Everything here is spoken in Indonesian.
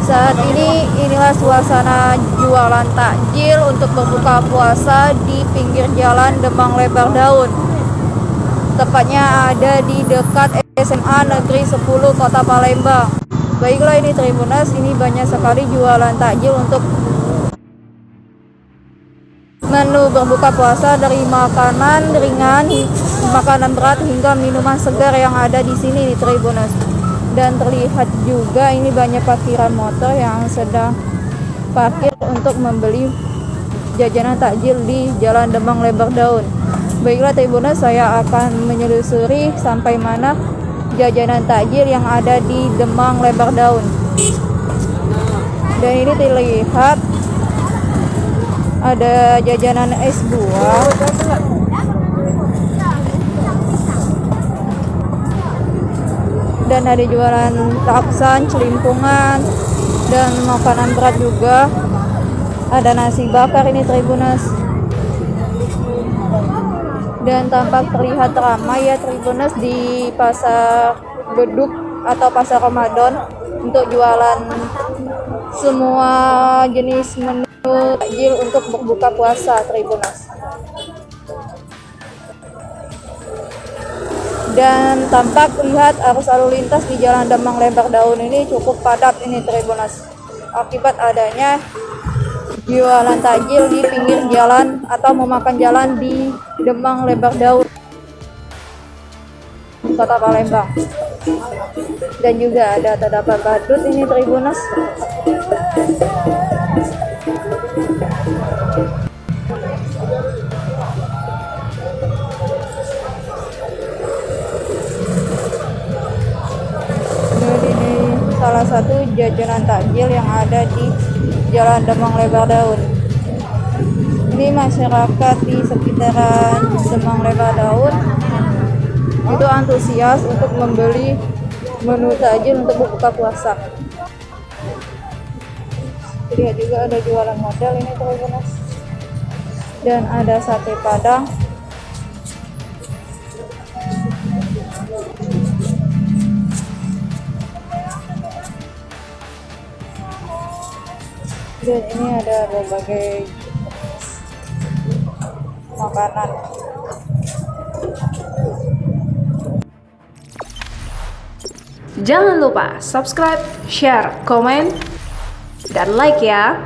Saat ini inilah suasana jualan takjil untuk berbuka puasa di pinggir jalan Demang Lebar Daun. Tepatnya ada di dekat SMA Negeri 10 Kota Palembang. Baiklah ini Tribuners, ini banyak sekali jualan takjil untuk menu berbuka puasa dari makanan ringan, makanan berat hingga minuman segar yang ada di sini nih Tribuners. Dan terlihat juga ini banyak parkiran motor yang sedang parkir untuk membeli jajanan takjil di Jalan Demang Lebar Daun. Baiklah Tribuners, saya akan menyelusuri sampai mana jajanan takjil yang ada di Demang Lebar Daun. Dan ini terlihat ada jajanan es buah, dan ada jualan taksan, celimpungan, dan makanan berat juga. Ada nasi bakar ini Tribuners. Dan tampak terlihat ramai ya Tribuners di pasar beduk atau pasar Ramadan untuk jualan semua jenis menu takjil untuk berbuka puasa Tribuners. Dan tampak lihat arus lalu lintas di Jalan Demang Lebar Daun ini cukup padat ini Tribuners, akibat adanya jualan takjil di pinggir jalan atau memakan jalan di Demang Lebar Daun, Kota Palembang. Dan juga ada terdapat badut ini Tribuners. Salah satu jajanan takjil yang ada di Jalan Demang Lebar Daun. Ini masyarakat di sekitaran Demang Lebar Daun itu antusias untuk membeli menu takjil untuk berbuka puasa. Lihat juga ada jualan model ini Tribuners. Dan ada sate padang. Dan ini ada berbagai makanan. Jangan lupa subscribe, share, komen, dan like ya.